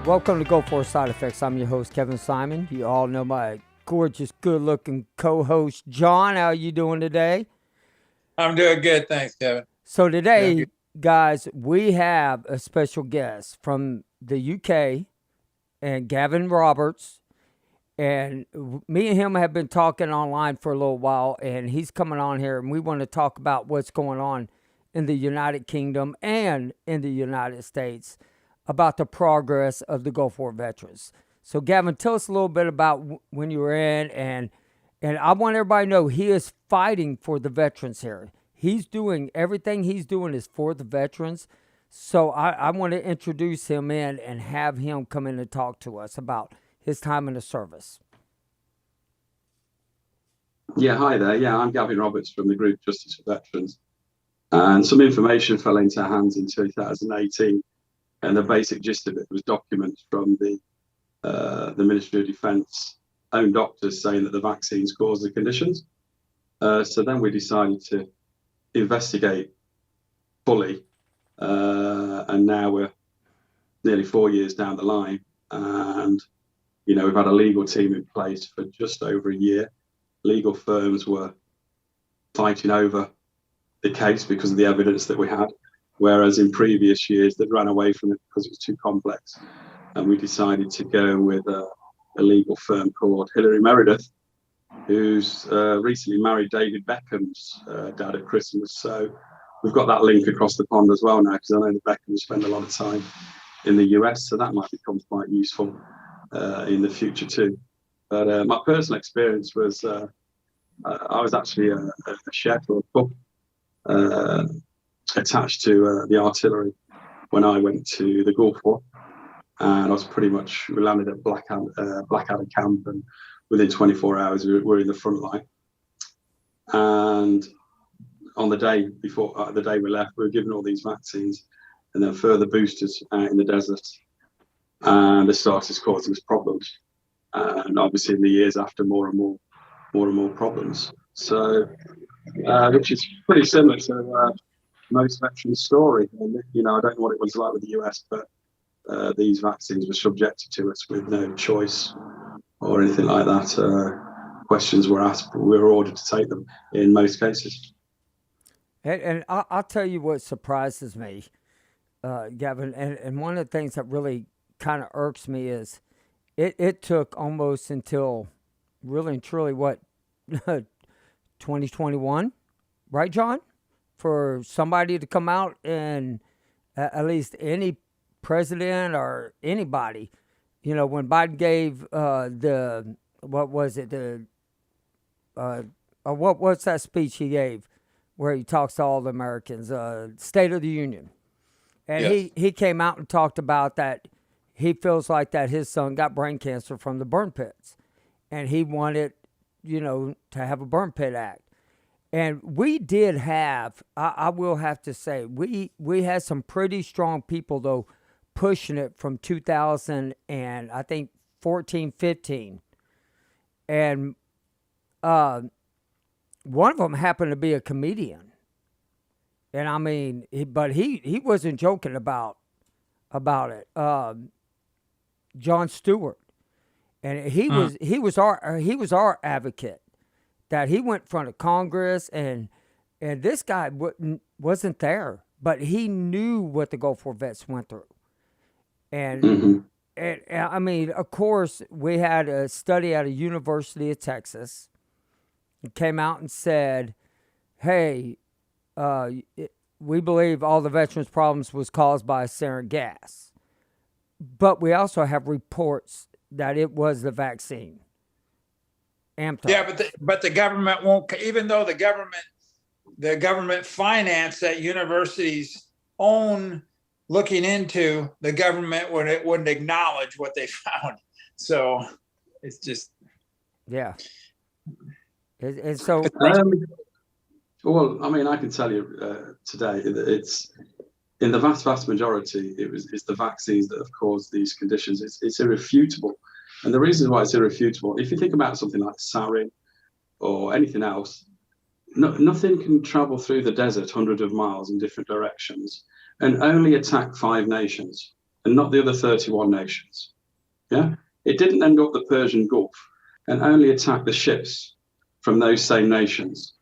Welcome to Go For Side Effects. I'm your host, Kevin Simon. You all know my gorgeous, good-looking co-host, John. How are you doing today? I'm doing good, thanks, Kevin. So Doing today, good. guys, we have a special guest from the UK, and Gavin Roberts. And me and him have been talking online for a little while, and he's coming on here, and we want to talk about what's going on in the United Kingdom and in the United States about the progress of the Gulf War veterans. So, Gavin, tell us a little bit about when you were in, and I want everybody to know he is fighting for the veterans here. He's doing everything he's doing is for the veterans. So I want to introduce him in and have him come in and talk to us about his time in the service. Yeah, hi there. Yeah, I'm Gavin Roberts from the group Justice for Veterans. And some information fell into our hands in 2018. And the basic gist of it was documents from the Ministry of Defence own doctors saying that the vaccines cause the conditions. So then we decided to investigate fully. And now we're nearly 4 years down the line. And, we've had a legal team in place for just over a year. Legal firms were fighting over the case because of the evidence that we had, whereas in previous years they'd ran away from it because it was too complex. And we decided to go with a legal firm called Hilary Meredith, who's recently married David Beckham's dad at Christmas. So we've got that link across the pond as well now, because I know the Beckhams spend a lot of time in the US, so that might become quite useful in the future too. But my personal experience was I was actually a chef or a cook attached to the artillery when I went to the Gulf War. And I was we landed at Blackadder camp, and within 24 hours we were in the front line. And on the day before, the day we left, we were given all these vaccines and then further boosters out in the desert. And this started causing us problems. And obviously in the years after, more and more problems. So, which is pretty similar to most veterans' story. And, I don't know what it was like with the US, but these vaccines were subjected to us with no choice or anything like that. Questions were asked, but we were ordered to take them in most cases. And I'll tell you what surprises me, Gavin, and one of the things that really kind of irks me is it took almost until really and truly what 2021, right, John, for somebody to come out and at least any president or anybody, when Biden gave what's that speech he gave where he talks to all the Americans, State of the Union, and Yes. he came out and talked about that he feels like that his son got brain cancer from the burn pits, and he wanted to have a burn pit act. And we did have, I will have to say, we had some pretty strong people, though, pushing it from 2000 and I think 14, 15. And one of them happened to be a comedian. And I mean, but he wasn't joking about it. John Stewart. And he was our advocate, that he went in front of Congress, and this guy wasn't there, but he knew what the Gulf War vets went through. And, Mm-hmm. and I mean, of course, we had a study out of University of Texas. It came out and said, hey, we believe all the veterans' problems was caused by sarin gas. But we also have reports that it was the vaccine. Amped Yeah, up. but the government won't. Even though the government finance that universities own looking into, the government wouldn't acknowledge what they found. So it's just Yeah. And so, Um, well, I mean, I can tell you today that it's in the vast majority, it's the vaccines that have caused these conditions. It's irrefutable. And the reason why it's irrefutable, if you think about something like sarin or anything else, nothing can travel through the desert hundreds of miles in different directions and only attack 5 nations. and not the other 31 nations. Yeah, it didn't end up the Persian Gulf and only attack the ships from those same nations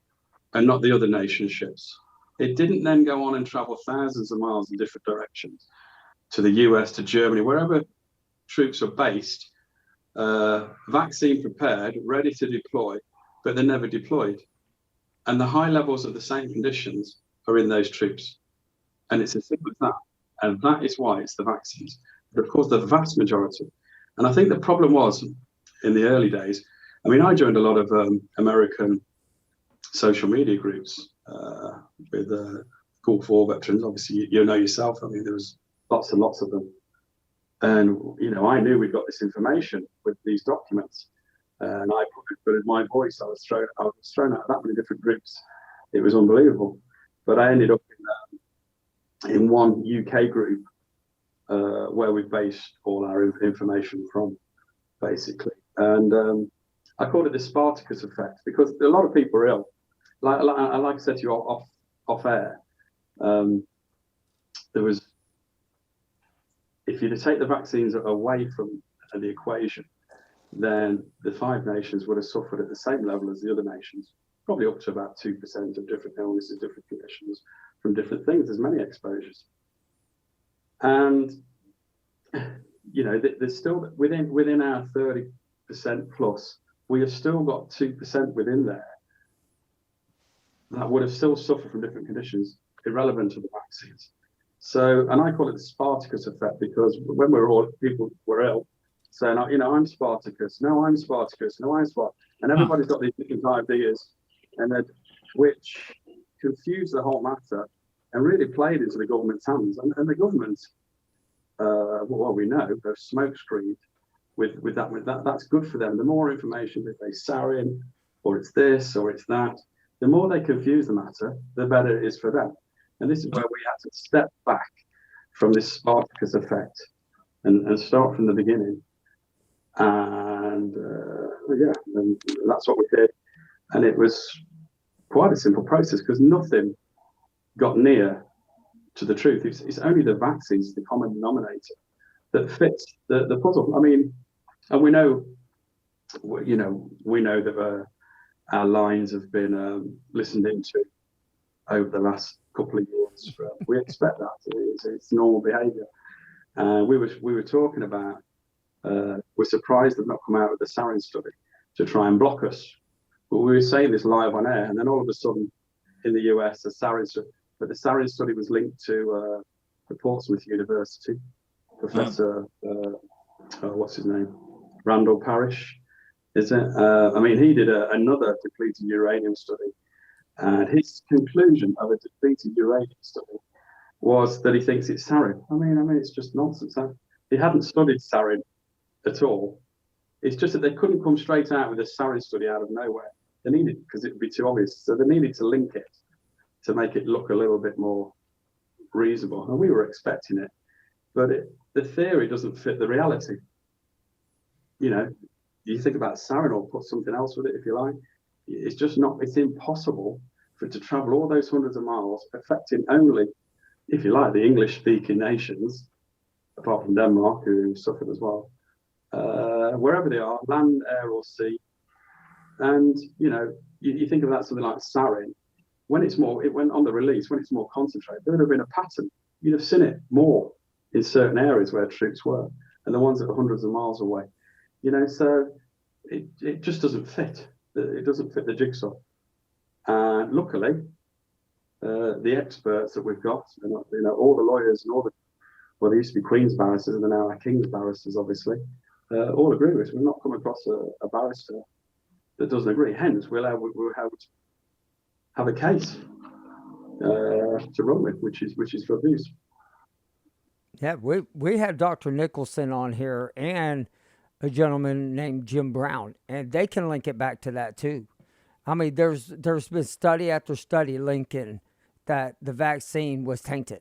and not the other nations' ships. It didn't then go on and travel thousands of miles in different directions to the US, to Germany, wherever troops are based, vaccine prepared, ready to deploy, but they're never deployed. And the high levels of the same conditions are in those troops. And it's as simple as that. And that is why it's the vaccines. But of course, the vast majority. And I think the problem was in the early days, I mean, I joined a lot of American social media groups with Gulf War veterans. Obviously, you know yourself. I mean, there was lots and lots of them. And, you know, I knew we got this information with these documents. And I put it my voice. I was thrown out of that many different groups. It was unbelievable. But I ended up in one UK group where we based all our information from, basically. And I called it the Spartacus effect because a lot of people are ill. Like I said to you off air, there was, if you take the vaccines away from the equation, then the 5 nations would have suffered at the same level as the other nations, probably up to about 2% of different illnesses, different conditions from different things. There's many exposures. And, you know, there's still within our 30% plus, we have still got 2% within there that would have still suffered from different conditions, irrelevant to the vaccines. So, and I call it the Spartacus effect because when people were ill, saying, you know, I'm Spartacus, no, I'm Spartacus, no, I'm Spartacus. And everybody's got these different ideas, and then, which confused the whole matter and really played into the government's hands. And the government, well, we know, they're smokescreened with that. That's good for them. The more information, if they sarin, or it's this, or it's that, the more they confuse the matter, the better it is for them. And this is where we had to step back from this Spartacus effect and start from the beginning. And and that's what we did. And it was quite a simple process because nothing got near to the truth. It's only the vaccines, the common denominator, that fits the puzzle. I mean, and we know that our lines have been listened into over the last couple of years. We expect that. It's normal behaviour. We were talking about. We're surprised they've not come out with the sarin study to try and block us. But we were saying this live on air, and then all of a sudden, in the US, the sarin study was linked to the Portsmouth University professor. What's his name? Randall Parrish. Is it? I mean, he did another depleted uranium study, and his conclusion of a depleted uranium study was that he thinks it's sarin. I mean, it's just nonsense. He hadn't studied sarin at all. It's just that they couldn't come straight out with a sarin study out of nowhere. They needed, because it would be too obvious. So they needed to link it to make it look a little bit more reasonable. And we were expecting it, but the theory doesn't fit the reality. You know, you think about sarin or put something else with it if you like. It's just not. It's impossible for it to travel all those hundreds of miles, affecting only, if you like, the English-speaking nations, apart from Denmark, who suffered as well. Wherever they are, land, air, or sea. And you know, you think about something like sarin. When it's more, it went on the release. When it's more concentrated, there would have been a pattern. You'd have seen it more in certain areas where troops were, and the ones that are hundreds of miles away. You know, so it just doesn't fit. It doesn't fit the jigsaw. And luckily, the experts that we've got, you know, all the lawyers and well, they used to be Queen's barristers, and they're now King's barristers, obviously. All agree with us. We've not come across a barrister that doesn't agree. Hence, we'll have a case to run with, which is for abuse. Yeah, we had Dr. Nicholson on here and a gentleman named Jim Brown, and they can link it back to that too. I mean, there's been study after study linking that the vaccine was tainted.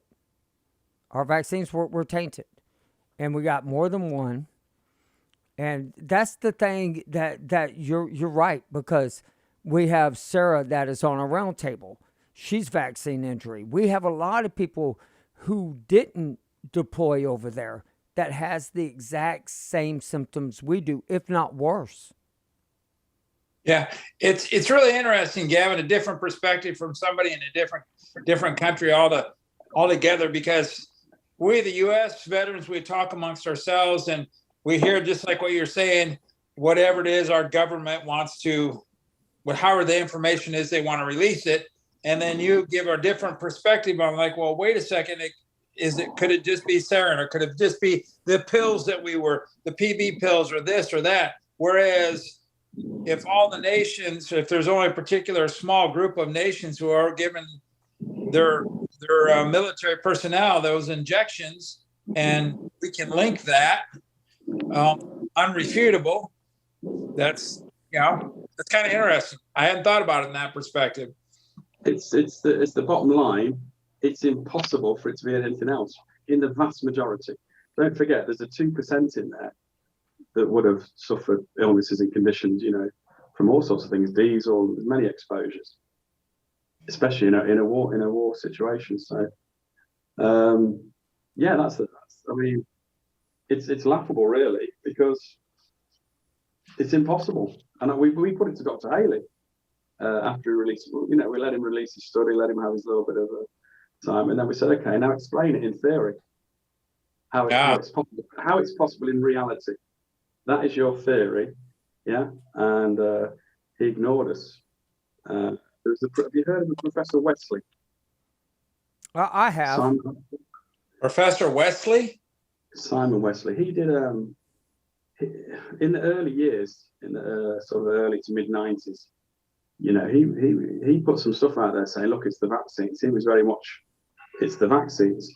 Our vaccines were tainted, and we got more than one. And that's the thing that you're right, because we have Sarah that is on a round table. She's vaccine injury. We have a lot of people who didn't deploy over there that has the exact same symptoms we do, if not worse. Yeah, it's really interesting, Gavin, a different perspective from somebody in a different country altogether, because we, the U.S. veterans, we talk amongst ourselves and we hear, just like what you're saying, whatever it is our government wants to, however the information is they want to release it, and then you give a different perspective on, like, well, wait a second, could it just be sarin, or could it just be the pills that the PB pills, or this or that? Whereas if all the nations, if there's only a particular small group of nations who are given their military personnel those injections, and we can link that, unrefutable, that's kind of interesting. I hadn't thought about it in that perspective. It's the bottom line. It's impossible for it to be anything else in the vast majority. Don't forget, there's a 2% in there that would have suffered illnesses and conditions, from all sorts of things, diesel, many exposures, especially in a war situation. So, I mean, it's laughable, really, because it's impossible. And we put it to Dr. Haley after he released, we let him release his study, let him have his little bit of a time, and then we said, okay, now explain it in theory, how it's possible in reality. That is your theory, yeah. And he ignored us. Have you heard of Professor Wesley? I have. Professor Wesley? Simon Wesley. He did in the early years, in the sort of early to mid 90s. He put some stuff out there saying, look, it's the vaccines. He was very much, it's the vaccines,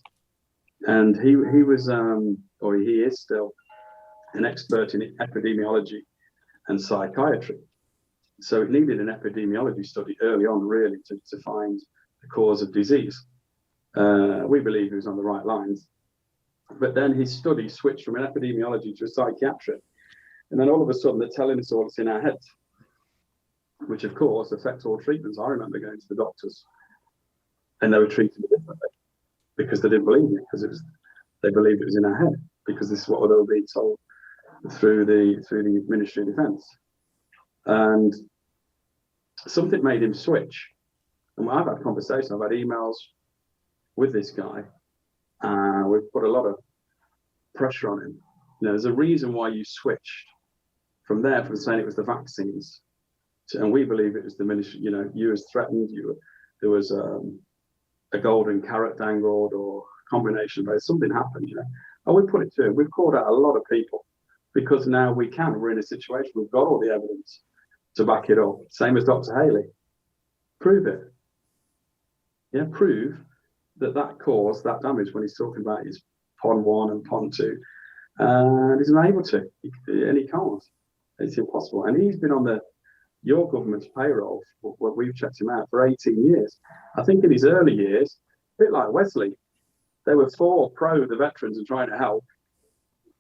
and he was or he is still an expert in epidemiology and psychiatry. So it needed an epidemiology study early on, really, to find the cause of disease. We believe he was on the right lines. But then his study switched from an epidemiology to a psychiatric. And then all of a sudden, they're telling us all it's in our heads, which, of course, affects all treatments. I remember going to the doctors, and they were treating me differently because they didn't believe me, because they believed it was in our head, because this is what they were being told through the Ministry of Defence. And something made him switch. And I've had conversations, I've had emails with this guy. We've put a lot of pressure on him. There's a reason why you switched from saying it was the vaccines, and we believe it was the ministry. You was threatened. There was a golden carrot dangled, or a combination of it. Something happened. And we put it to him. We've called out a lot of people, because now we're in a situation. We've got all the evidence to back it up. Same as Dr. Haley. Prove it. Yeah, prove that caused that damage when he's talking about his PON 1 and PON 2. And he's unable to, and he can't. It's impossible. And he's been on your government's payroll, where we've checked him out, for 18 years. I think in his early years, a bit like Wesley, they were pro the veterans and trying to help.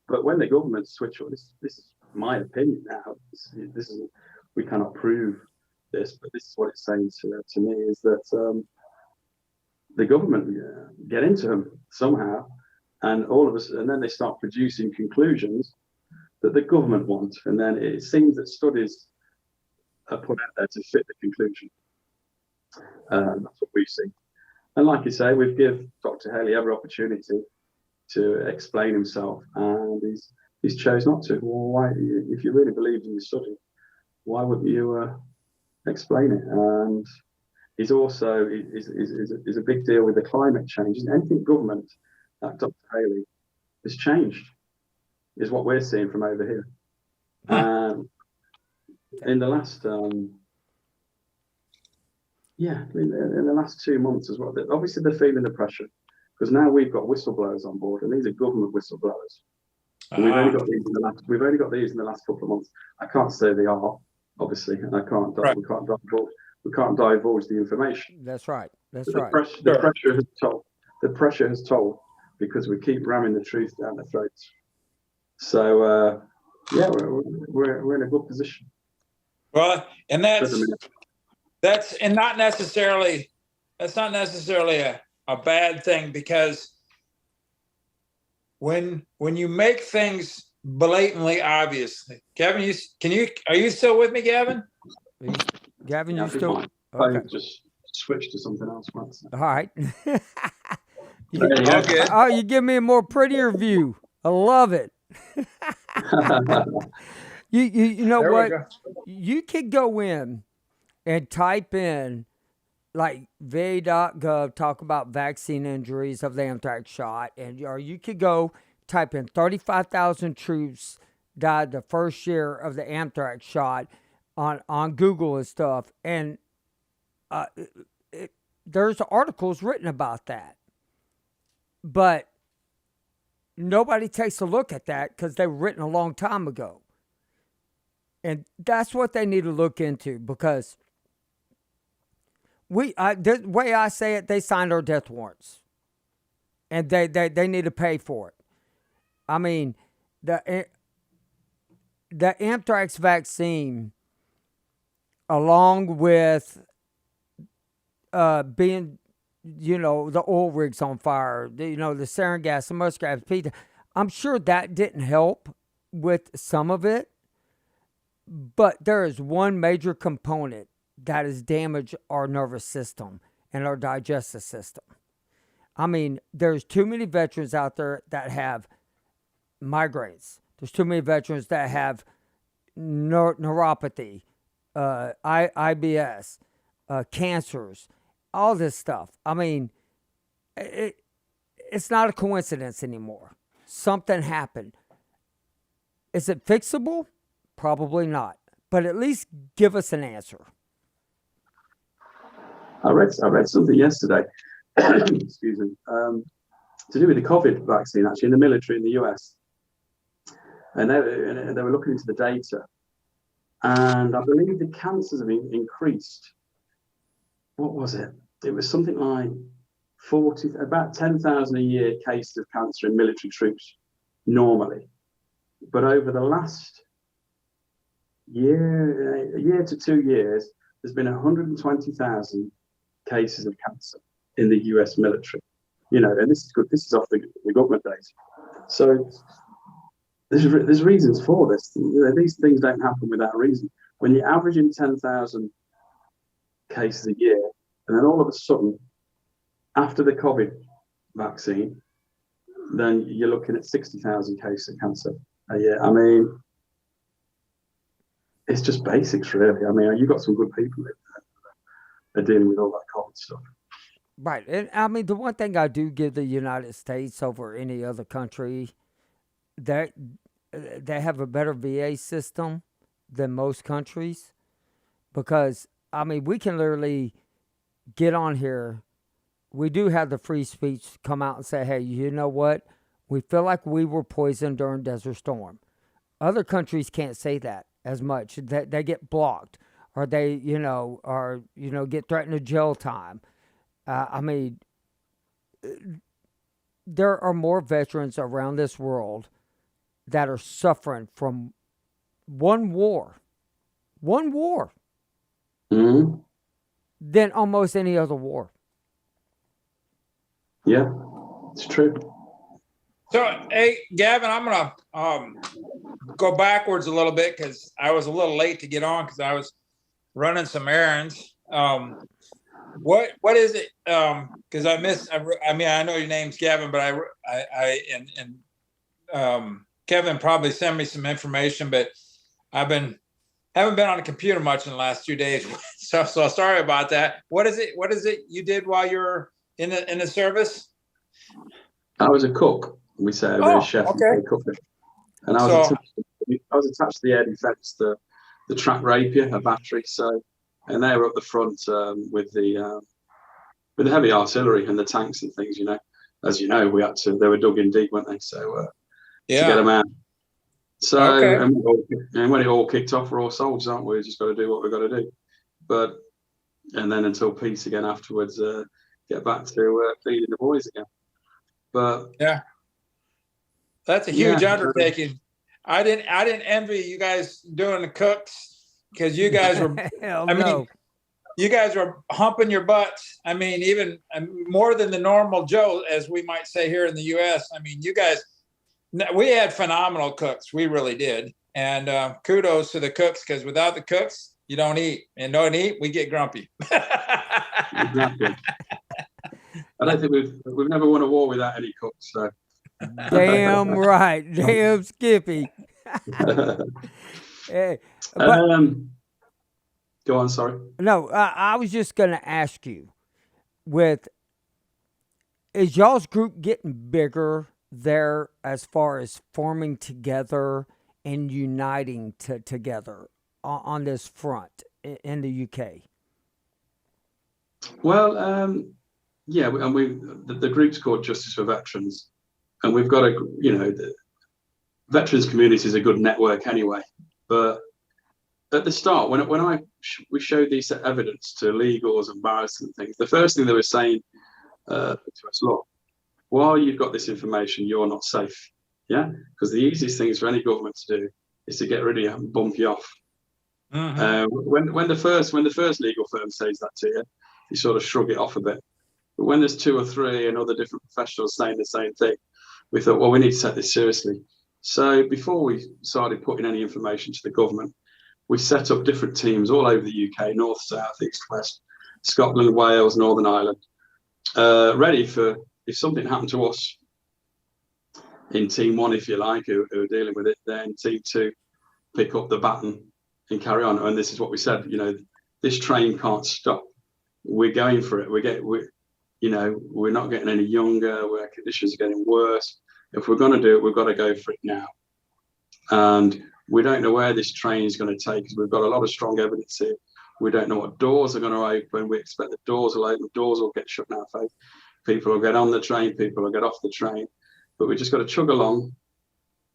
But when the government switched, this is my opinion now. This is, we cannot prove this, but this is what it's saying to me, is that the government get into them somehow, and all of us, and then they start producing conclusions that the government want, and then it seems that studies are put out there to fit the conclusion. That's what we see. And like you say, we've given Dr. Haley every opportunity to explain himself, and he's chose not to. Well, why? If you really believed in your study, why wouldn't you explain it? And he's also is a big deal with the climate change. And anything government, like Dr. Haley, has changed, is what we're seeing from over here. In the last in the last 2 months as well, obviously they're feeling the pressure, because now we've got whistleblowers on board, and these are government whistleblowers. And we've only got these in the last couple of months. I can't say they are, obviously, and we can't divulge the information. That's right. The pressure has told, because we keep ramming the truth down their throats. So we're in a good position. Well, and that's not necessarily a bad thing, because when you make things blatantly obvious, Gavin, are you still with me, Gavin? Gavin, Yeah, you still my okay? phone just switched to something else. Once. All right. There you go. Okay. Oh, you give me a more prettier view. I love it. You know There we what? go. You could go in and type in like va.gov, talk about vaccine injuries of the anthrax shot, or you could go type in 35,000 troops died the first year of the anthrax shot on Google and stuff, and uh, there's articles written about that, but nobody takes a look at that because they were written a long time ago. And that's what they need to look into, because the way I say it, they signed our death warrants, and they need to pay for it. I mean, the anthrax vaccine, along with being, the oil rigs on fire, the sarin gas, the muskrat, I'm sure that didn't help with some of it. But there is one major component that has damaged our nervous system and our digestive system. I mean, there's too many veterans out there that have migraines. There's too many veterans that have neuropathy, IBS, cancers, all this stuff. I mean, it's not a coincidence anymore. Something happened. Is it fixable? Probably not. But at least give us an answer. I read something yesterday, excuse me, to do with the COVID vaccine, actually, in the military in the US. And they were looking into the data. And I believe the cancers have increased. What was it? It was something like about 10,000 a year cases of cancer in military troops normally. But over the last a year to 2 years, there's been 120,000 cases of cancer in the US military. And this is good. This is off the government data. So there's reasons for this. These things don't happen without a reason. When you're averaging 10,000 cases a year, and then all of a sudden, after the COVID vaccine, then you're looking at 60,000 cases of cancer a year. I mean, it's just basics, really. I mean, you've got some good people that are dealing with all that COVID stuff. Right. And I mean, the one thing I do give the United States over any other country, they have a better VA system than most countries, because, I mean, we can literally get on here. We do have the free speech come out and say, hey, you know what? We feel like we were poisoned during Desert Storm. Other countries can't say that as much. They get blocked, or they, get threatened with jail time. I mean, there are more veterans around this world that are suffering from one war Mm-hmm. than almost any other war. Yeah, it's true. So, hey, Gavin, I'm gonna go backwards a little bit because I was a little late to get on because I was running some errands. What is it? Because I mean, I know your name's Gavin, but Kevin probably sent me some information, but haven't been on the computer much in the last 2 days, so sorry about that. What is it you did while you were in the service? I was a cook. We say a chef. Okay. And I was attached to the air defence, the track rapier, a battery. So, and they were up the front with the heavy artillery and the tanks and things. As you know, they were dug in deep, weren't they? So to get them out. So okay. and when it all kicked off, we're all soldiers, aren't we? We just got to do what we've got to do. And then until peace again afterwards, get back to feeding the boys again. But yeah, that's a huge undertaking. I didn't envy you guys doing the cooks, because you guys were. mean, you guys were humping your butts. I mean, even more than the normal Joe, as we might say here in the U.S. I mean, you guys We had phenomenal cooks. We really did. And kudos to the cooks, because without the cooks, you don't eat. And don't eat, we get grumpy. Exactly. I don't think we've never won a war without any cooks. So. Damn right. Damn Skippy. Hey, but go on, sorry. no, I was just going to ask you, is y'all's group getting bigger there as far as forming together and uniting together on this front in the UK? Well, yeah, and the group's called Justice for Veterans, and we've got the veterans community is a good network anyway. But at the start, when we showed these evidence to legals and barristers and things, the first thing they were saying to us, look, while you've got this information, you're not safe. Yeah, because the easiest thing for any government to do is to get rid of you and bump you off. Mm-hmm. When the first legal firm says that to you, you sort of shrug it off a bit. But when there's two or three and other different professionals saying the same thing, we thought, well, we need to take this seriously. So before we started putting any information to the government, we set up different teams all over the UK, north, south, east, west, Scotland, Wales, Northern Ireland, ready for if something happened to us in team one, if you like, who are dealing with it, then team two pick up the baton and carry on. And this is what we said, this train can't stop. We're going for it. We're not getting any younger. Our conditions are getting worse. If we're going to do it, we've got to go for it now. And we don't know where this train is going to take us. We've got a lot of strong evidence here. We don't know what doors are going to open. We expect the doors will open. Doors will get shut in our face. People will get on the train. People will get off the train. But we just got to chug along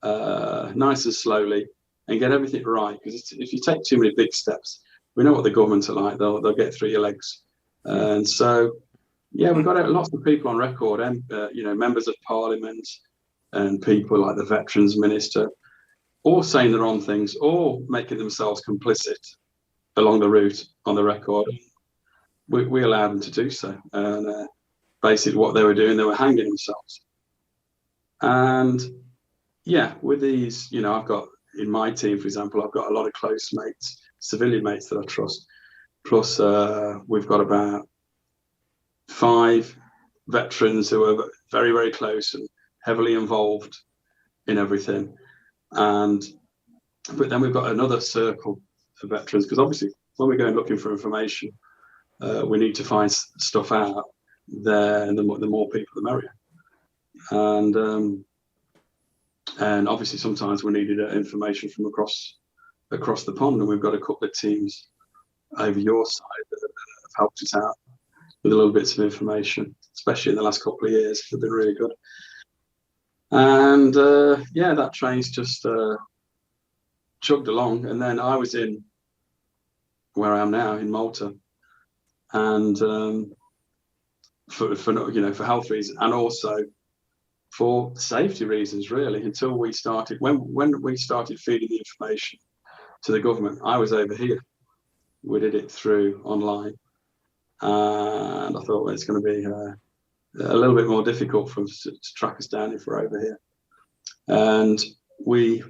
nice and slowly and get everything right. Because if you take too many big steps, we know what the government are like. They'll get through your legs. And so, yeah, we've got lots of people on record, and members of parliament and people like the veterans minister, all saying the wrong things, or making themselves complicit along the route on the record. We allowed them to do so. And basically what they were doing, they were hanging themselves. And yeah, with these, I've got in my team, for example, I've got a lot of close mates, civilian mates that I trust. Plus, we've got about 5 veterans who are very, very close and heavily involved in everything. But then we've got another circle of veterans, because obviously when we're going looking for information, we need to find stuff out there, and the more people, the merrier. And obviously sometimes we needed information from across the pond, and we've got a couple of teams over your side that have helped us out with a little bits of information, especially in the last couple of years. They've been really good. And yeah, that train's just chugged along. And then I was in where I am now in Malta, and for health reasons, and also for safety reasons, really, until we started, when we started feeding the information to the government, I was over here. We did it through online, and I thought, well, it's going to be a little bit more difficult for us to track us down if we're over here. And we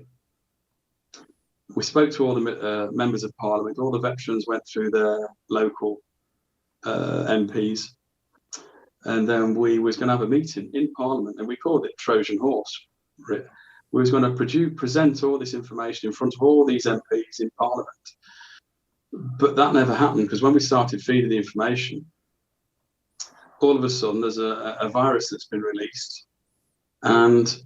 spoke to all the members of parliament. All the veterans went through their local MPs, and then we was going to have a meeting in parliament, and we called it Trojan Horse. We was going to present all this information in front of all these MPs in parliament. But that never happened, because when we started feeding the information, all of a sudden there's a virus that's been released, and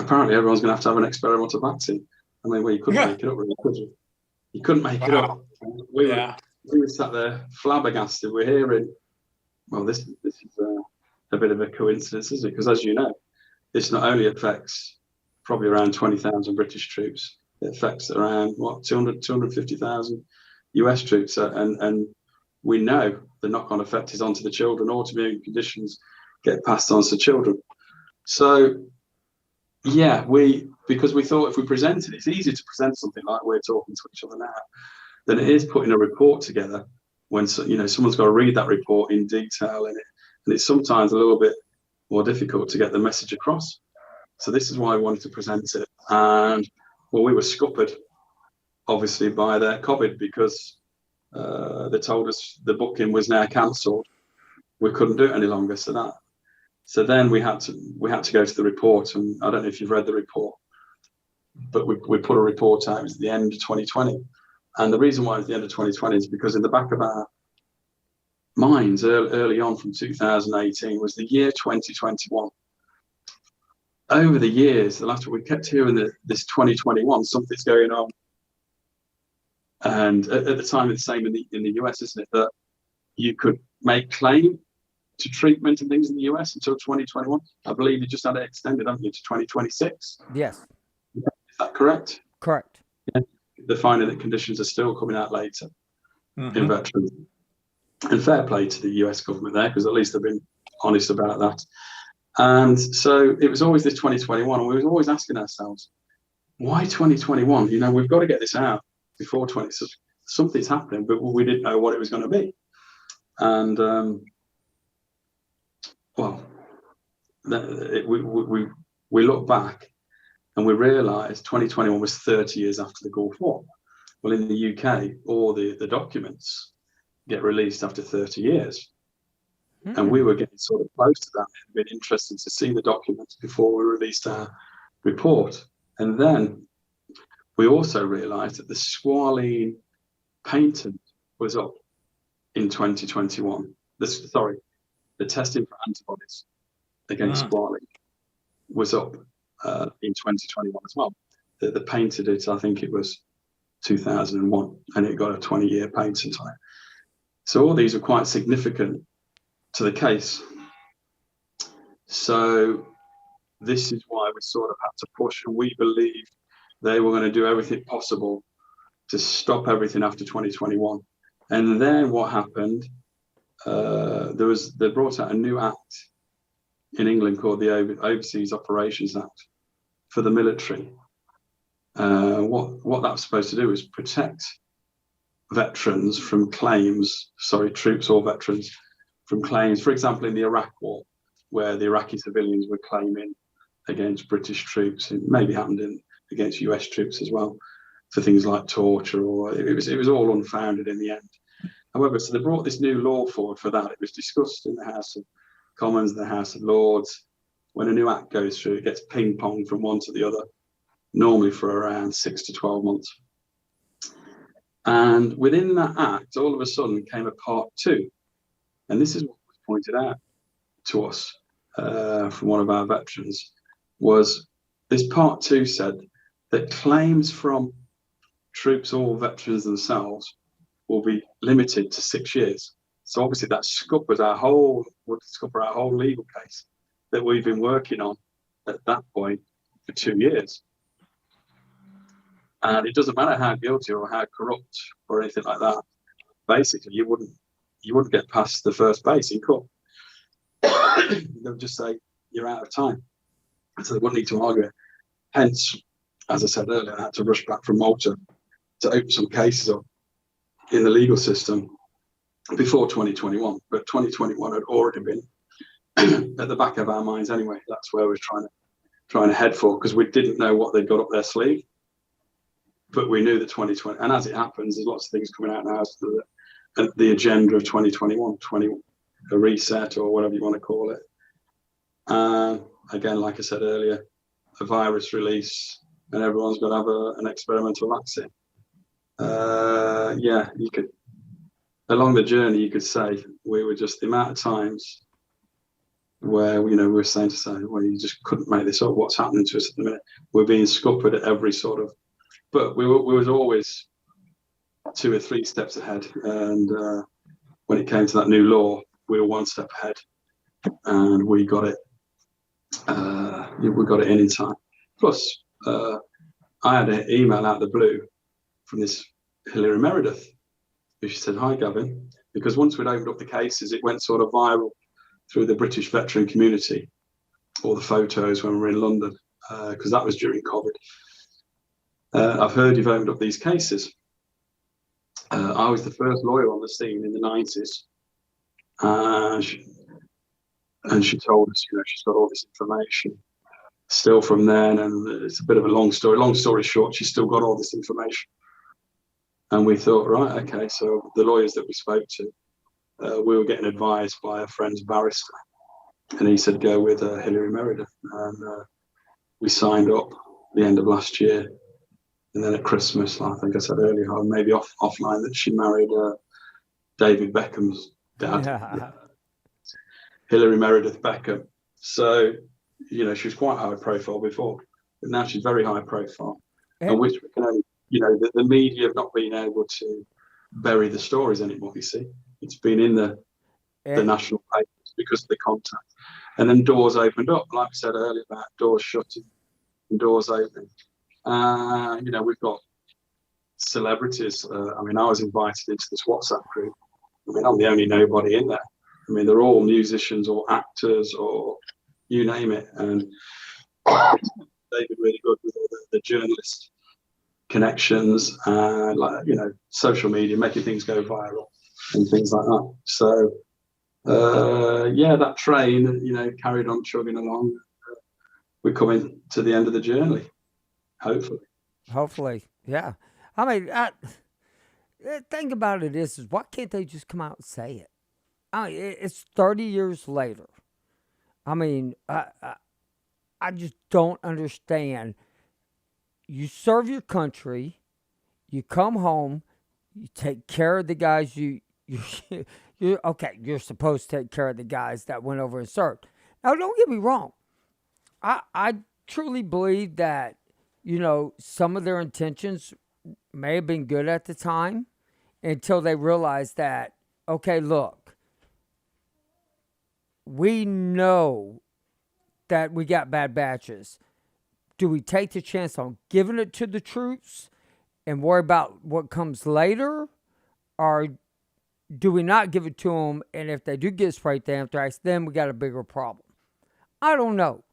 apparently everyone's going to have an experimental vaccine. I mean, well, you couldn't make it up, really, could you? You couldn't make it up. We were sat there flabbergasted. We're hearing, well, this is a bit of a coincidence, isn't it? Because as you know, this not only affects probably around 20,000 British troops, it affects around 250,000 US troops, and we know the knock-on effect is onto the children. Autoimmune conditions get passed on to children. So yeah, because we thought if we presented, it's easier to present something like we're talking to each other now than it is putting a report together when someone's got to read that report in detail, and it's sometimes a little bit more difficult to get the message across. So this is why I wanted to present it. And well, we were scuppered, obviously, by their COVID, because they told us the booking was now cancelled. We couldn't do it any longer. So then we had to go to the report. And I don't know if you've read the report, but we put a report out. It was at the end of 2020. And the reason why it's the end of 2020 is because in the back of our minds early on from 2018 was the year 2021. Over the years, the last we kept hearing this 2021, something's going on. And at the time, it's the same in the US, isn't it? That you could make claim to treatment and things in the US until 2021. I believe you just had it extended, haven't you, to 2026? Yes. Is that correct? Correct. Yeah. They're finding that conditions are still coming out later in veterans. And fair play to the US government there, because at least they've been honest about that. And so it was always this 2021, and we were always asking ourselves, why 2021? You know, we've got to get this out before 20. So something's happening, but we didn't know what it was going to be. And we look back and we realised 2021 was 30 years after the Gulf War. Well, in the UK, all the documents get released after 30 years. And we were getting sort of close to that. It had been interesting to see the documents before we released our report. And then we also realised that the squalene patent was up in 2021. The testing for antibodies against squalene was up in 2021 as well. They painted it, I think it was 2001, and it got a 20-year patent on it. So all these are quite significant to the case. So this is why we sort of had to push, and we believed they were going to do everything possible to stop everything after 2021. And then what happened, they brought out a new act in England called the Overseas Operations Act for the military. What that was supposed to do is protect veterans from claims, troops or veterans from claims, for example, in the Iraq War, where the Iraqi civilians were claiming against British troops. It maybe happened against US troops as well, for things like torture, or it was all unfounded in the end. However, so they brought this new law forward for that. It was discussed in the House of Commons and the House of Lords. When a new act goes through, it gets ping-ponged from one to the other, normally for around 6 to 12 months. And within that act, all of a sudden came a part 2. And this is what was pointed out to us from one of our veterans, was this part 2 said that claims from troops or veterans themselves will be limited to 6 years. So obviously that would scupper our whole legal case that we've been working on at that point for 2 years. And it doesn't matter how guilty or how corrupt or anything like that. Basically, you wouldn't get past the first base in court. They'll just say you're out of time. So they wouldn't need to argue it. Hence, as I said earlier, I had to rush back from Malta to open some cases up in the legal system before 2021. But 2021 had already been at the back of our minds anyway. That's where we're trying to head for, because we didn't know what they'd got up their sleeve. But we knew that 2020, and as it happens, there's lots of things coming out now. So the agenda of 2021, a reset or whatever you want to call it. Again, like I said earlier, a virus release, and everyone's got to have an experimental vaccine. You could, along the journey, you could say we were just the amount of times where we were saying well, you just couldn't make this up. What's happening to us at the minute? We're being scuppered at every sort of. But we was always 2 or 3 steps ahead, and when it came to that new law, we were 1 step ahead, and we got it. We got it in time. Plus, I had an email out of the blue from this Hilary Meredith, who she said, "Hi, Gavin," because once we'd opened up the cases, it went sort of viral through the British veteran community, all the photos when we were in London, because that was during COVID. I've heard you've opened up these cases. I was the first lawyer on the scene in the 90s. And she told us, she's got all this information. still from then, and it's a bit of a long story. Long story short, she's still got all this information. And we thought, right, okay, so the lawyers that we spoke to, we were getting advised by a friend's barrister, and he said, go with Hilary Meredith. And we signed up at the end of last year. And then at Christmas, I think I said earlier, or maybe offline, that she married David Beckham's dad, Yeah. Hilary Meredith Beckham. So, you know, she was quite high profile before, but now she's very high profile. And which we can only, you know, the media have not been able to bury the stories anymore, you see. It's been in the national papers because of the contact. And then doors opened up, like I said earlier, about doors shutting and doors opening. You know, we've got celebrities. I mean, I was invited into this WhatsApp group. I mean, I'm the only nobody in there. I mean, they're all musicians or actors or you name it. And David really good with all the journalist connections and, like, you know, social media, making things go viral and things like that. So, yeah, that train, you know, carried on chugging along. We're coming to the end of the journey. Hopefully, yeah. I mean, the thing about it is why can't they just come out and say it? I mean, it's 30 years later. I mean, I just don't understand. You serve your country, you come home, you take care of the guys you're okay. You're supposed to take care of the guys that went over and served. Now, don't get me wrong. I truly believe that, you know, some of their intentions may have been good at the time until they realized that, okay, look, we know that we got bad batches. Do we take the chance on giving it to the troops and worry about what comes later? Or do we not give it to them, and if they do get sprayed with anthrax, then we got a bigger problem? I don't know.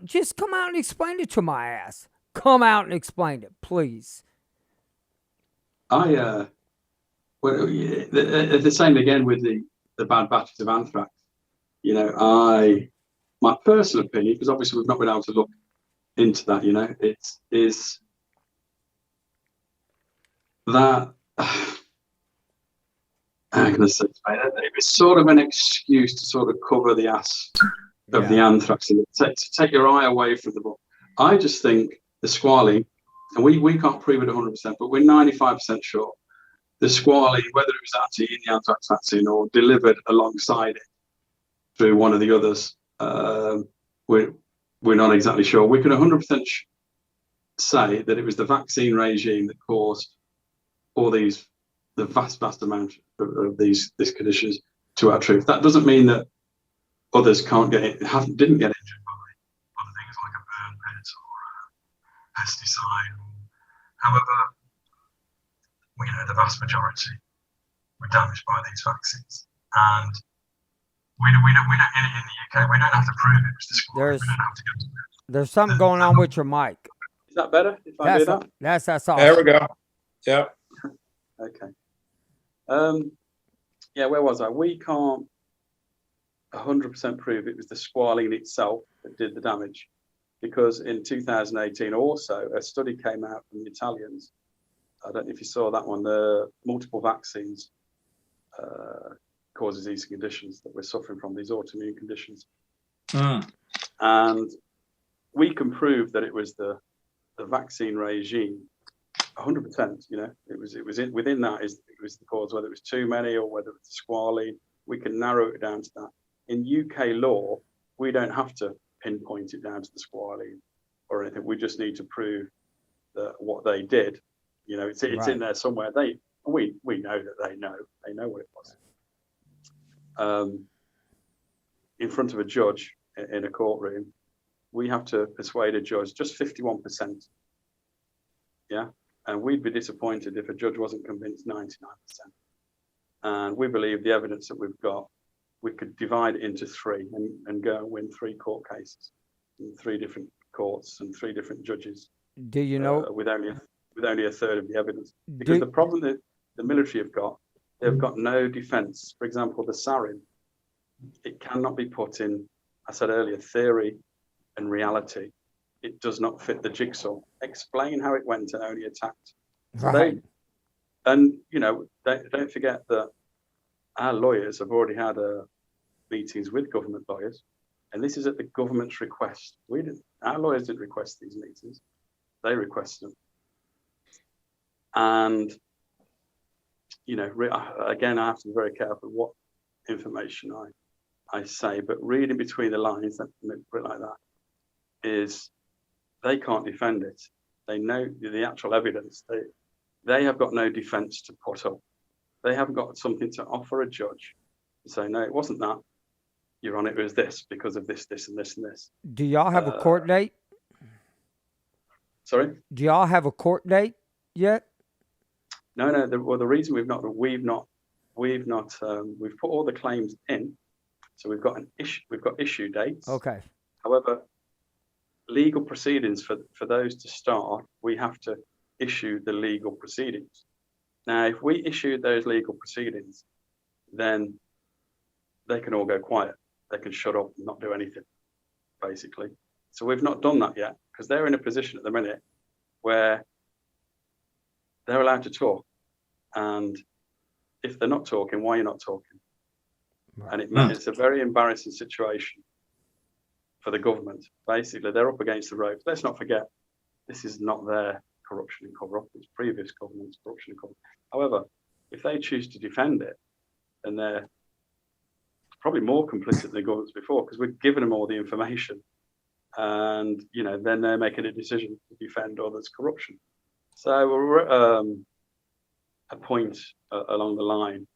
Just come out and explain it to my ass. Come out and explain it, please. Well, the same again with the bad batches of anthrax. You know, my personal opinion, because obviously we've not been able to look into that, you know, is that I'm going to say it was sort of an excuse to sort of cover the ass of the anthrax and to take your eye away from the book. I just think the squalene, and we can't prove it 100%, but we're 95% sure the squalene, whether it was actually in the anthrax vaccine or delivered alongside it through one of the others, we're not exactly sure. We can 100% say that it was the vaccine regime that caused all the vast amount of these conditions to our troops. That doesn't mean that others didn't get injured by other things like a burn pit or a pesticide. However, we know the vast majority were damaged by these vaccines, and we don't in the UK. We don't have to prove it was the squad. We don't have to go to that. There's something going on with your mic. Is that better if I do that? That's awesome. There we go. Yep. Okay. Yeah, where was I? We can't 100% prove it was the squalene itself that did the damage, because in 2018 also a study came out from the Italians. I don't know if you saw that one. The multiple vaccines causes these conditions that we're suffering from, these autoimmune conditions. And we can prove that it was the vaccine regime 100%. You know, it was within that it was the cause, whether it was too many or whether it's squalene. We can narrow it down to that. In UK law, we don't have to pinpoint it down to the squalene or anything. We just need to prove that what they did, you know, it's right in there somewhere. We know that they know what it was. In front of a judge in a courtroom, we have to persuade a judge just 51%. Yeah. And we'd be disappointed if a judge wasn't convinced 99%. And we believe the evidence that we've got, we could divide it into three and go and win 3 court cases in 3 different courts and 3 different judges. Do you know? With only a third of the evidence. Because the problem that the military have got, they've got no defence. For example, the sarin, it cannot be put in, I said earlier, theory and reality, it does not fit the jigsaw. Explain how it went and only attacked. So Right. don't forget that our lawyers have already had meetings with government lawyers, and this is at the government's request. Our lawyers didn't request these meetings; they requested them. And again, I have to be very careful what information I say, but reading between the lines, let me put it like that, is they can't defend it. They know the actual evidence. They have got no defense to put up. They haven't got something to offer a judge to say, no, it wasn't that. Your Honor, it was this because of this, this, and this, and this. Do y'all have a court date? Sorry? Do y'all have a court date yet? No. The reason we've put all the claims in, so we've got issue dates. Okay. However, legal proceedings for those to start, we have to issue the legal proceedings. Now, if we issue those legal proceedings, then they can all go quiet. They can shut up and not do anything, basically. So we've not done that yet because they're in a position at the minute where they're allowed to talk. And if they're not talking, why are you not talking? Right. And it's a very embarrassing situation for the government. Basically, they're up against the ropes. Let's not forget, this is not their corruption and cover-up. It's previous government's corruption and cover-up. However, if they choose to defend it, then they're probably more complicit than the governments before because we've given them all the information, and then they're making a decision to defend others' corruption. So we're at a point along the line,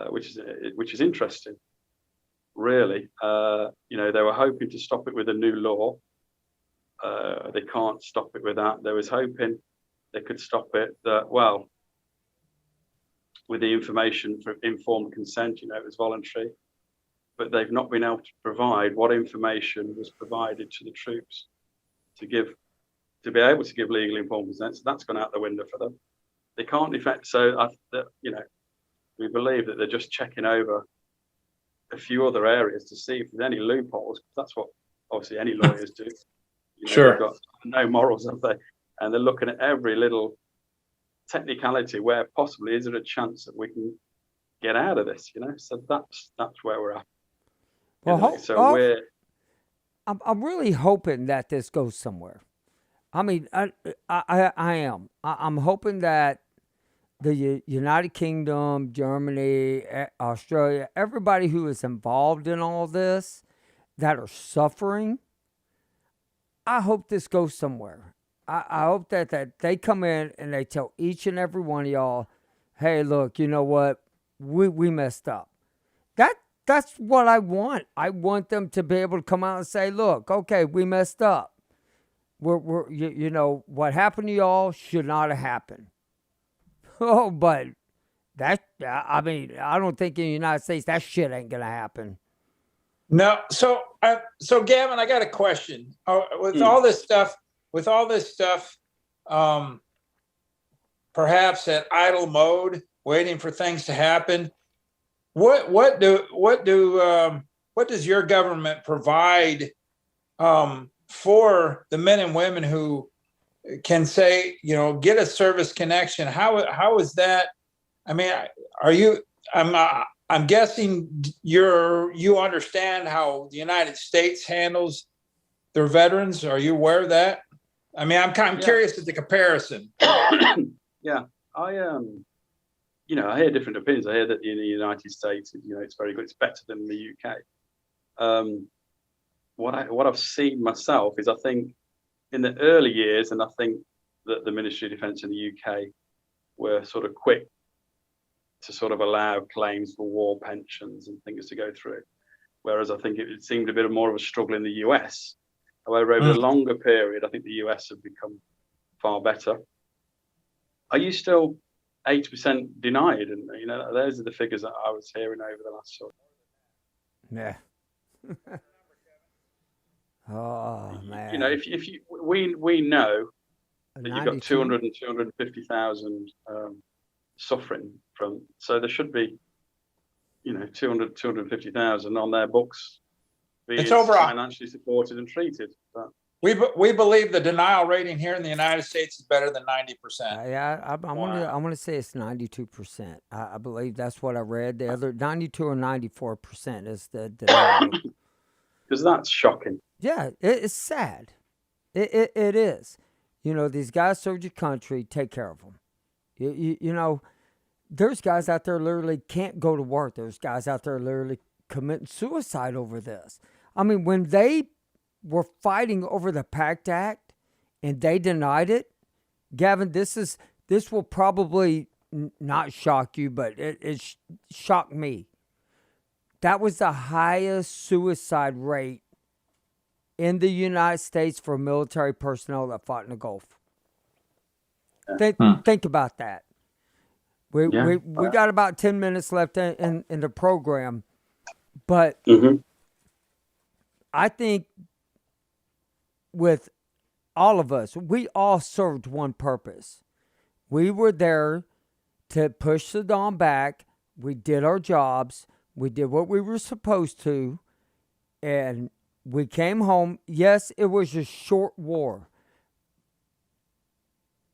which is interesting. Really, they were hoping to stop it with a new law. They can't stop it with that. They was hoping they could stop it with the information for informed consent, it was voluntary, but they've not been able to provide what information was provided to the troops to be able to give legally informed consent. So that's gone out the window for them. They can't defend. So, we believe that they're just checking over a few other areas to see if there's any loopholes. That's what obviously any lawyers do. Sure. They've got no morals, have they? And they're looking at every little technicality where possibly is there a chance that we can get out of this, So that's where we're at. Well, I'm really hoping that this goes somewhere. I mean, I am. I'm hoping that the United Kingdom, Germany, Australia, everybody who is involved in all this that are suffering, I hope this goes somewhere. I hope that they come in and they tell each and every one of y'all, hey, look, you know what? We messed up. That's what I want. I want them to be able to come out and say, look, okay, we messed up. What happened to y'all should not have happened. Oh, but I don't think in the United States that shit ain't gonna happen. No. So Gavin, I got a question. With all this stuff, perhaps at idle mode, waiting for things to happen. What does your government provide for the men and women who can say, get a service connection? How is that? I mean, I'm guessing you understand how the United States handles their veterans. Are you aware of that? I mean, I'm curious at the comparison. Yeah, I hear different opinions. I hear that in the United States, it's very good. It's better than the UK. What I've seen myself is, I think in the early years, and I think that the Ministry of Defence in the UK were sort of quick to sort of allow claims for war pensions and things to go through. Whereas I think it seemed a bit more of a struggle in the US. However, over a longer period, I think the US have become far better. Are you still 80% denied? And those are the figures that I was hearing over the last sort of. Yeah. Oh man. We know that 92? you've got 200 and 250,000 suffering from. So there should be, 200, 250,000 on their books It's over. financially supported and treated. But We believe the denial rating here in the United States is better than 90%. Yeah, I want to say it's 92%. I believe that's what I read. The other 92 or 94% is the denial. because that's shocking. Yeah, it's sad. It is. You know, these guys served your country. Take care of them. You know, there's guys out there literally can't go to work. There's guys out there literally committing suicide over this. I mean, when they were fighting over the PACT Act and they denied it, Gavin, this will probably not shock you, but it shocked me. That was the highest suicide rate in the United States for military personnel that fought in the Gulf. Think about that. We got about 10 minutes left in the program, but I think with all of us, we all served one purpose. We were there to push Saddam back. We did our jobs. We did what we were supposed to, and we came home. Yes, it was a short war,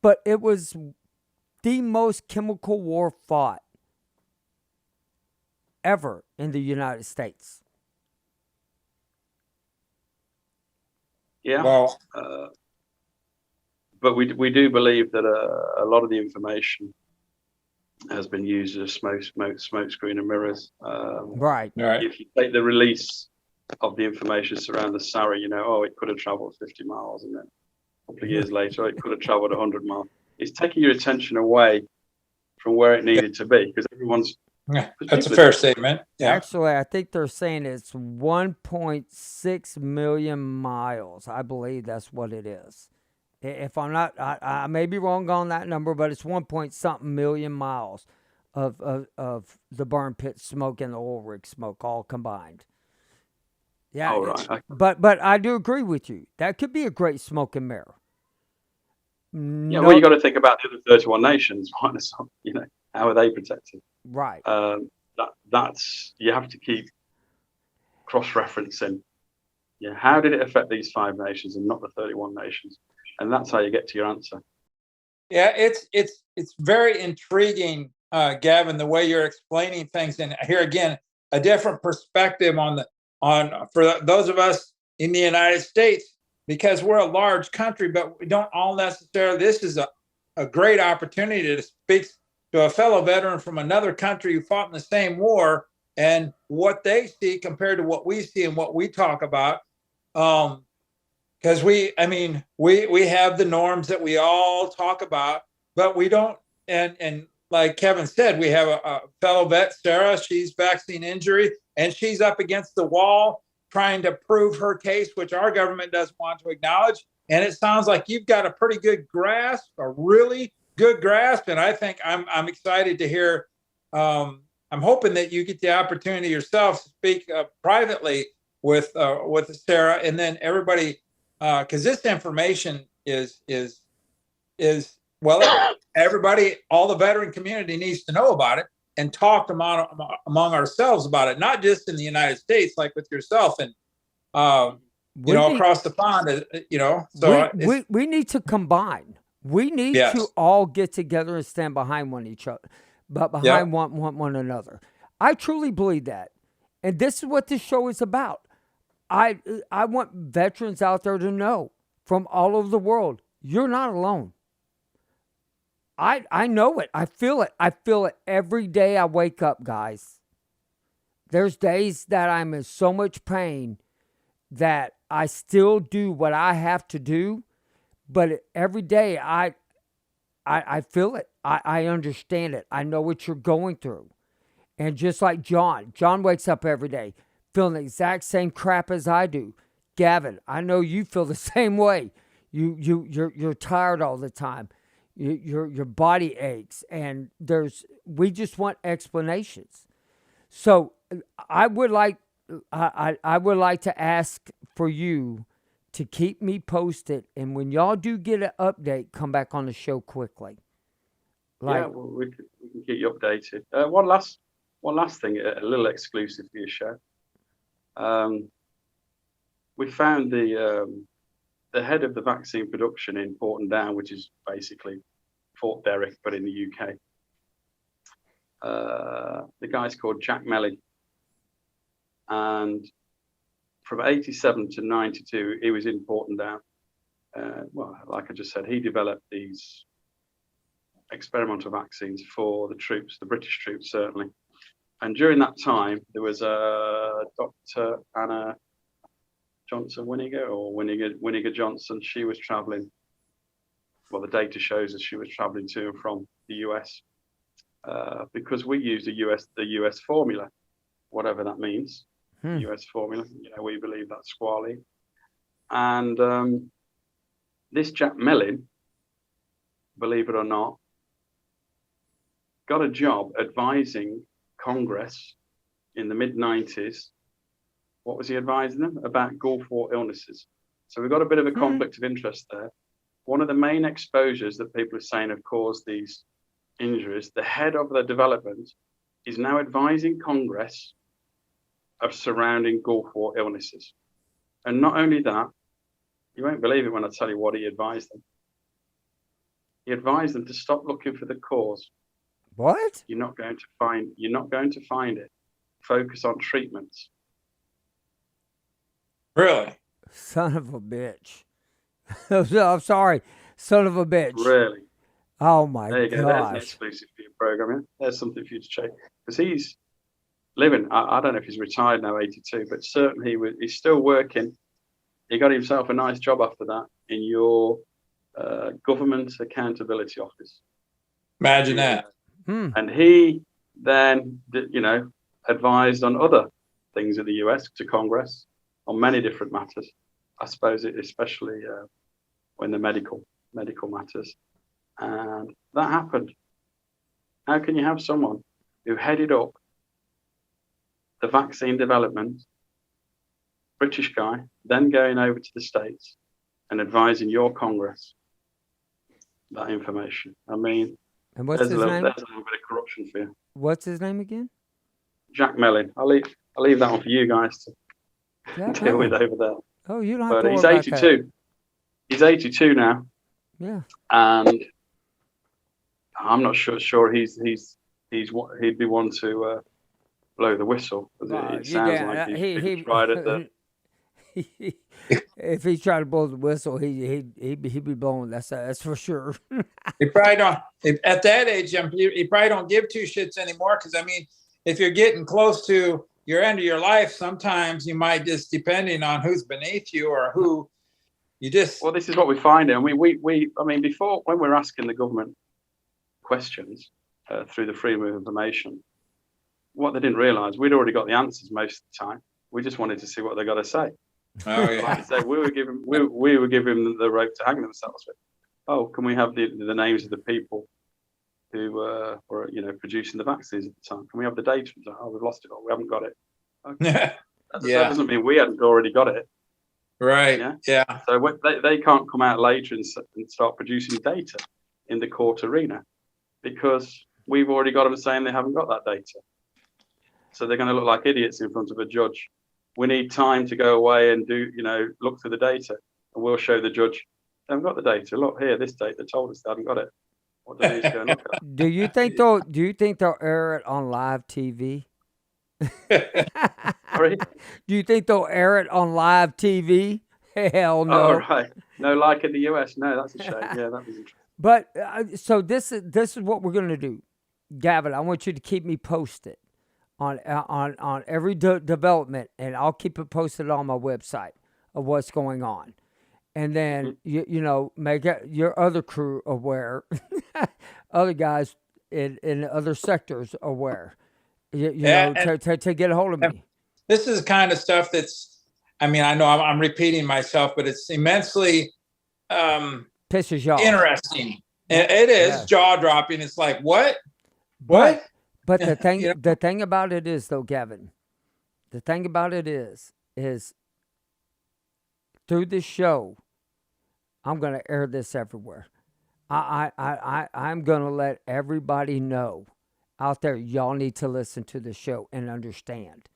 but it was the most chemical war fought ever in the United States. Yeah. Well, but we do believe that a lot of the information has been used as smoke screen and mirrors. Right. If you take the release of the information surrounding the Sarah, you know, it could have traveled 50 miles, and then a couple of years later, it could have traveled 100 miles. It's taking your attention away from where it needed to be, because everyone's. Yeah, that's a fair statement. Yeah. Actually, I think they're saying it's 1.6 million miles. I believe that's what it is. If I'm not, I may be wrong on that number, but it's 1.something million miles of the burn pit smoke and the oil rig smoke all combined. Yeah. Oh, right. But I do agree with you. That could be a great smoke and mirror. Yeah, well, you got to think about the other 31 nations, right? So, you know, how are they protected? Right. That's you have to keep cross-referencing. Yeah, how did it affect these 5 nations and not the 31 nations? And that's how you get to your answer. Yeah, it's very intriguing, Gavin, the way you're explaining things, and here again, a different perspective on for those of us in the United States, because we're a large country, but we don't all necessarily. This is a great opportunity to speak to a fellow veteran from another country who fought in the same war and what they see compared to what we see and what we talk about. Because we have the norms that we all talk about, but we don't. And like Kevin said, we have a fellow vet, Sarah. She's vaccine injury, and she's up against the wall trying to prove her case, which our government doesn't want to acknowledge. And it sounds like you've got a pretty good grasp, a really good grasp. And I think I'm excited to hear. I'm hoping that you get the opportunity yourself to speak privately with Sarah, and then everybody. Because this information is well, everybody, all the veteran community needs to know about it and talk among ourselves about it, not just in the United States, like with yourself and across the pond. So we need to combine. We need to all get together and stand behind one another. I truly believe that, and this is what this show is about. I want veterans out there to know from all over the world, you're not alone. I know it. I feel it. I feel it every day I wake up, guys. There's days that I'm in so much pain that I still do what I have to do, but every day I feel it. I understand it. I know what you're going through. And just like John wakes up every day feeling the exact same crap as I do. Gavin, I know you feel the same way. You're tired all the time. Your body aches, and we just want explanations. So I would like to ask for you to keep me posted, and when y'all do get an update, come back on the show quickly. Yeah, well, we can keep you updated. One last thing, a little exclusive for your show. we found the head of the vaccine production in Porton Down, which is basically Fort Derrick, but in the UK. The guy's called Jack Melly, and from 87 to 92, he was in Porton Down. Well, like I just said, he developed these experimental vaccines for the troops, the British troops, certainly. And during that time, there was Dr. Anna Johnson Winiger, or Winiger Johnson. She was traveling. Well, the data shows us she was traveling to and from the US because we used the US formula, whatever that means. US formula. We believe that's squally. And this Jack Mellin, believe it or not, got a job advising Congress in the mid-90s. What was he advising them? About Gulf War illnesses. So we've got a bit of a conflict of interest there. One of the main exposures that people are saying have caused these injuries, the head of the development is now advising Congress of surrounding Gulf War illnesses. And not only that, you won't believe it when I tell you what he advised them. He advised them to stop looking for the cause. What? You're not going to find it. Focus on treatments. Really? Son of a bitch. I'm sorry. Son of a bitch. Really? Oh my there you go. gosh. There's an exclusive for your program. Yeah? There's something for you to check. Because he's living, I don't know if he's retired now, 82, but certainly he's still working. He got himself a nice job after that in your government accountability office. Imagine that. And he then, advised on other things in the US to Congress on many different matters. I suppose especially when the medical matters. And that happened. How can you have someone who headed up the vaccine development, British guy, then going over to the States and advising your Congress that information? I mean, and what's his name? There's a little bit of corruption for you. What's his name again? Jack Mellin. I'll leave that one for you guys to deal with over there. Oh, you don't have to worry worry about that. But he's 82. He's 82 now. Yeah. And I'm not sure he's he'd be one to blow the whistle. It sounds like he's right at the. If he's trying to blow the whistle, he'd be blowing. That's for sure. He probably don't. At that age, he probably don't give two shits anymore. Because I mean, if you're getting close to your end of your life, sometimes you might just, depending on who's beneath you or who you just. Well, this is what we find. And I mean, before, when we're asking the government questions through the freedom of information, what they didn't realise, we'd already got the answers most of the time. We just wanted to see what they got to say. Oh yeah. Like I say, we were giving them the rope to hang themselves with. Oh, can we have the names of the people who were producing the vaccines at the time? Can we have the data? Oh, we've lost it all. We haven't got it. Okay. That doesn't mean we hadn't already got it. Right. Yeah. So they can't come out later and start producing data in the court arena because we've already got them saying they haven't got that data. So they're going to look like idiots in front of a judge. We need time to go away and look through the data, and we'll show the judge they haven't got the data. Look here, this date they told us they haven't got it. What do they need to go and look at? Do you think they'll air it on live TV? Sorry? Do you think they'll air it on live TV? Hell no. Oh, right. No, like in the US. No, that's a shame. Yeah, that was interesting. But so this is what we're gonna do, Gavin. I want you to keep me posted on every development, and I'll keep it posted on my website of what's going on, and then make your other crew aware, other guys in other sectors aware, to get a hold of me. This is the kind of stuff that's, I mean, I know I'm repeating myself, but it's immensely pisses you off. Interesting. It is jaw dropping. It's like, what? But the thing about it is, though, Gavin, the thing about it is through this show, I'm going to air this everywhere. I'm going to let everybody know out there, y'all need to listen to the show and understand.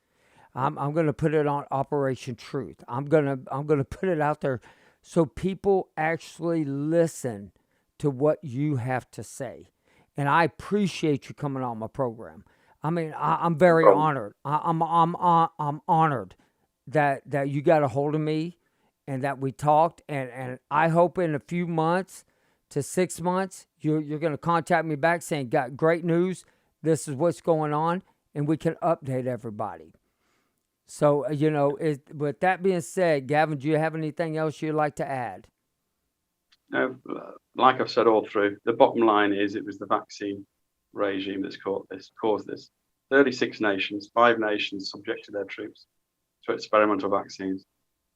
I'm going to put it on Operation Truth. I'm going to put it out there so people actually listen to what you have to say. And I appreciate you coming on my program. I mean, I'm very problem. honored. I'm honored that you got a hold of me and that we talked. And I hope in a few months to 6 months, you're going to contact me back saying, got great news. This is what's going on. And we can update everybody. So, with that being said, Gavin, do you have anything else you'd like to add? No, like I've said all through, the bottom line is it was the vaccine regime that's caused this. 36 nations, 5 nations subjected their troops to experimental vaccines.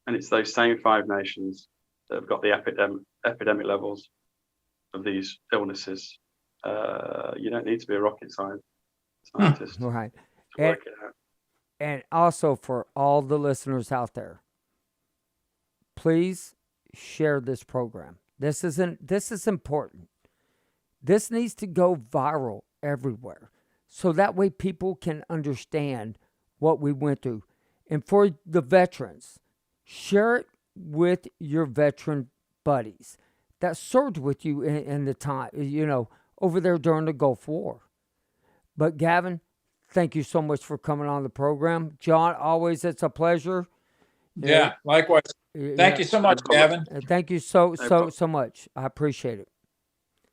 And it's those same 5 nations that have got the epidemic levels of these illnesses. You don't need to be a rocket scientist Right. to work it out. And also for all the listeners out there, please share this program. This is important. This needs to go viral everywhere. So that way people can understand what we went through. And for the veterans, share it with your veteran buddies that served with you in the time, over there during the Gulf War. But Gavin, thank you so much for coming on the program. John, always it's a pleasure. Yeah, likewise. Thank you so much, Gavin. Thank you so much. I appreciate it.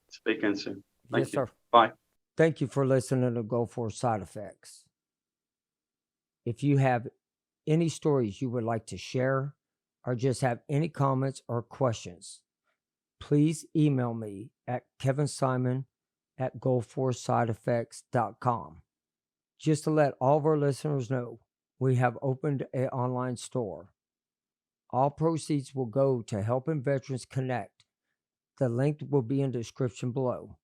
Speak again soon. Thank Yes, you. sir. Bye. Thank you for listening to Go For Side Effects. If you have any stories you would like to share or just have any comments or questions, please email me at kevinsimon@goforsideeffects.com. Just to let all of our listeners know, we have opened an online store. All proceeds will go to helping veterans connect. The link will be in the description below.